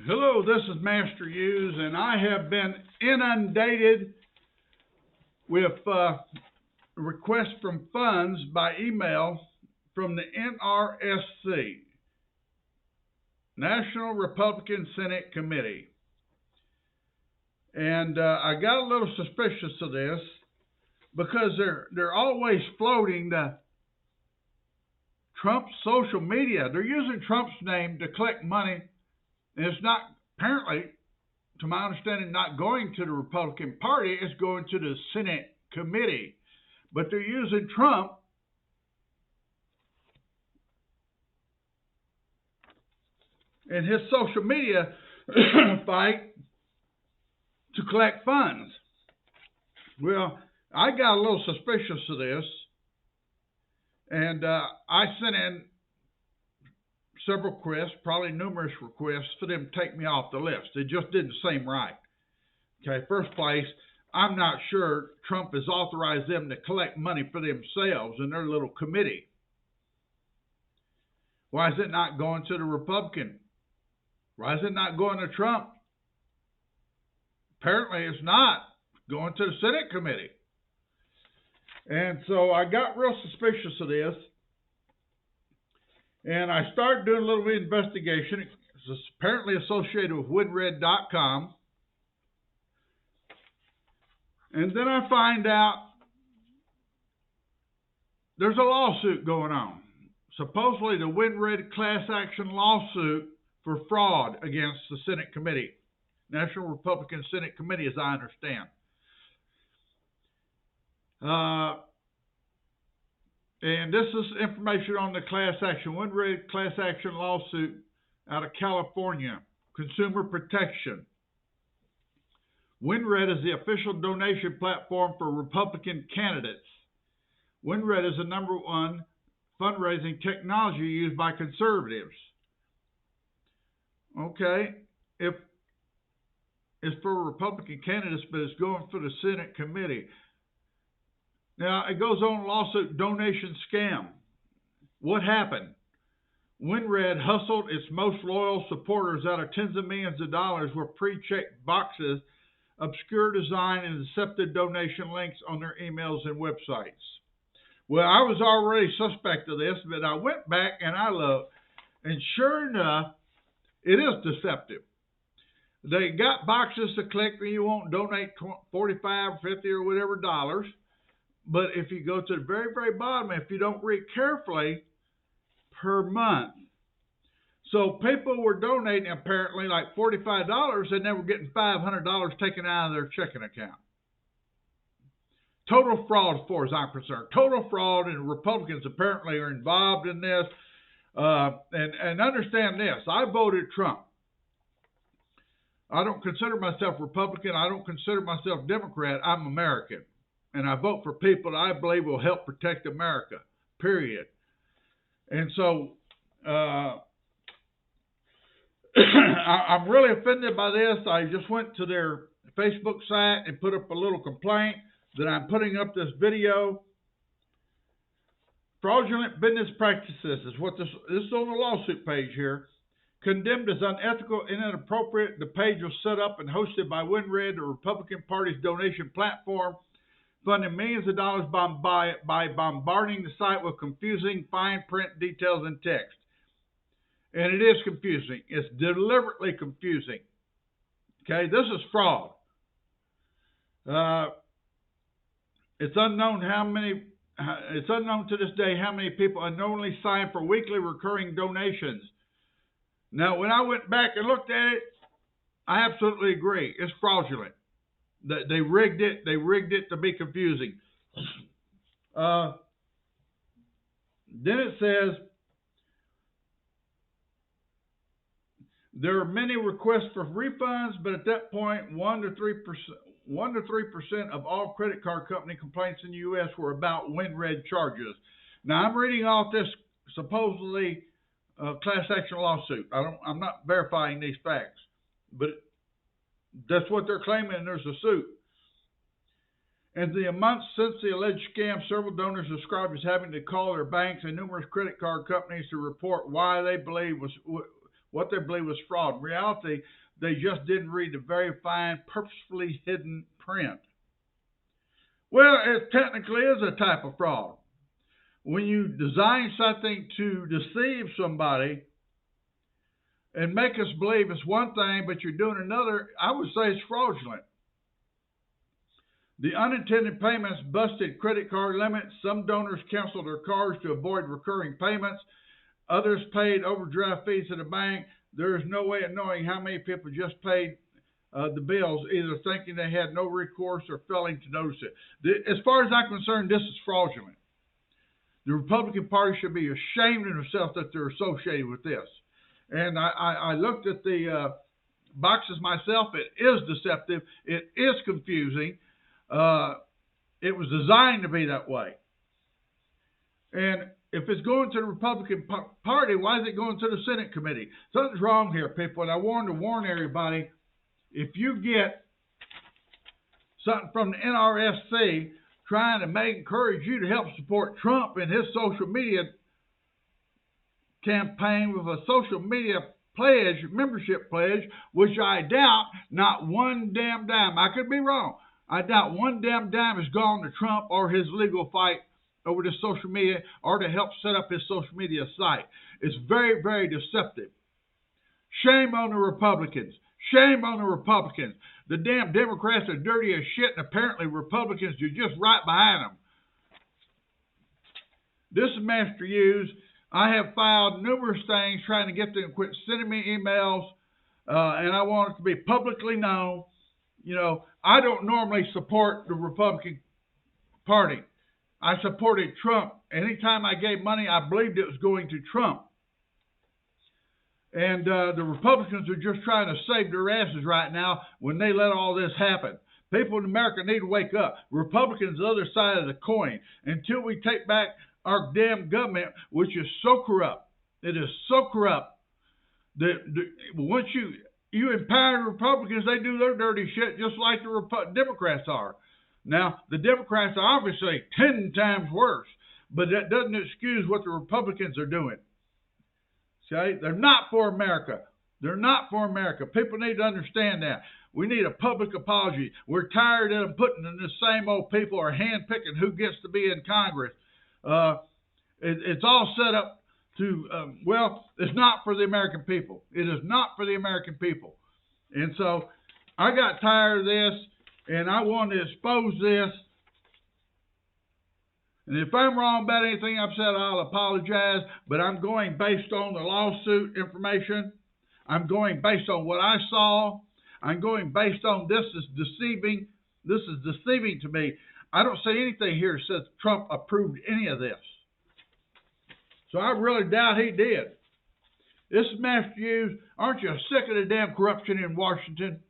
Hello, this is Master Hughes, and I have been inundated with requests from funds by email from the NRSC, National Republican Senate Committee. And I got a little suspicious of this because they're always floating the Trump's social media. They're using Trump's name to collect money. And it's not, apparently, to my understanding, not going to the Republican Party. It's going to the Senate committee. But they're using Trump in his social media fight to collect funds. Well, I got a little suspicious of this. And I sent in several requests, probably numerous requests, for them to take me off the list. It just didn't seem right. Okay, first place, I'm not sure Trump has authorized them to collect money for themselves in their little committee. Why is it not going to the Republican? Why is it not going to Trump? Apparently it's not going to the Senate committee. And so I got real suspicious of this. And I started doing a little investigation. It's apparently associated with winred.com. And then I find out there's a lawsuit going on. Supposedly the WinRed class action lawsuit for fraud against the Senate committee, National Republican Senate Committee, as I understand. And this is information on the class action, WinRed class action lawsuit out of California, consumer protection. WinRed is the official donation platform for Republican candidates. WinRed is the #1 fundraising technology used by conservatives. Okay, if it's for Republican candidates, but it's going for the Senate committee. Now, it goes on lawsuit donation scam. What happened? WinRed hustled its most loyal supporters out of tens of millions of dollars with pre-checked boxes, obscure design, and deceptive donation links on their emails and websites. Well, I was already suspect of this, but I went back and I looked, and sure enough, it is deceptive. They got boxes to click and you won't donate 45, 50, or whatever dollars. But if you go to the very, very bottom, if you don't read carefully, per month. So people were donating apparently like $45 and they were getting $500 taken out of their checking account. Total fraud as far as I'm concerned. Total fraud, and Republicans apparently are involved in this. And understand this, I voted Trump. I don't consider myself Republican. I don't consider myself Democrat. I'm American. And I vote for people that I believe will help protect America, period. And so I'm really offended by this. I just went to their Facebook site and put up a little complaint that I'm putting up this video. Fraudulent business practices is what this is on the lawsuit page here. Condemned as unethical and inappropriate. The page was set up and hosted by WinRed, the Republican Party's donation platform, funding millions of dollars by bombarding the site with confusing fine print details and text. And it is confusing. It's deliberately confusing. Okay, this is fraud. It's unknown to this day how many people unknowingly sign for weekly recurring donations. Now, when I went back and looked at it, I absolutely agree. It's fraudulent. They rigged it. They rigged it to be confusing. Then it says there are many requests for refunds, but at that point, 1 to 3% of all credit card company complaints in the U.S. were about WinRed charges. Now, I'm reading off this supposedly class action lawsuit. I'm not verifying these facts, but that's what they're claiming, and there's a suit. In the months since the alleged scam, several donors described as having to call their banks and numerous credit card companies to report why they believe what they believe was fraud. In reality, they just didn't read the very fine, purposefully hidden print. Well, it technically is a type of fraud. When you design something to deceive somebody and make us believe it's one thing, but you're doing another, I would say it's fraudulent. The unintended payments busted credit card limits. Some donors canceled their cards to avoid recurring payments. Others paid overdraft fees at the bank. There is no way of knowing how many people just paid the bills, either thinking they had no recourse or failing to notice it. As far as I'm concerned, this is fraudulent. The Republican Party should be ashamed of themselves that they're associated with this. And I looked at the boxes myself. It is deceptive. It is confusing. It was designed to be that way. And if it's going to the Republican Party, why is it going to the Senate committee? Something's wrong here, people. And I wanted to warn everybody, if you get something from the NRSC trying to encourage you to help support Trump in his social media campaign with a social media pledge, membership pledge, which I doubt not one damn dime. I could be wrong. I doubt one damn dime has gone to Trump or his legal fight over this social media or to help set up his social media site. It's very, very deceptive. Shame on the Republicans. Shame on the Republicans. The damn Democrats are dirty as shit, and apparently Republicans are just right behind them. This is Master Hughes. I have filed numerous things trying to get them to quit sending me emails, and I want it to be publicly known. You know, I don't normally support the Republican Party. I supported Trump. Anytime I gave money, I believed it was going to Trump. And the Republicans are just trying to save their asses right now when they let all this happen. People in America need to wake up. Republicans, the other side of the coin. Until we take back our damn government, which is so corrupt. It is so corrupt that once you empower the Republicans, they do their dirty shit just like the Democrats are. Now, the Democrats are obviously 10 times worse, but that doesn't excuse what the Republicans are doing. Okay? They're not for America. They're not for America. People need to understand that. We need a public apology. We're tired of them putting in the same old people or handpicking who gets to be in Congress. It's all set up to, it's not for the American people. It is not for the American people. And so I got tired of this, and I wanted to expose this. And if I'm wrong about anything I've said, I'll apologize, but I'm going based on the lawsuit information. I'm going based on what I saw. I'm going based on this is deceiving. This is deceiving to me. I don't see anything here that says Trump approved any of this. So I really doubt he did. This is Master Hughes. Aren't you sick of the damn corruption in Washington?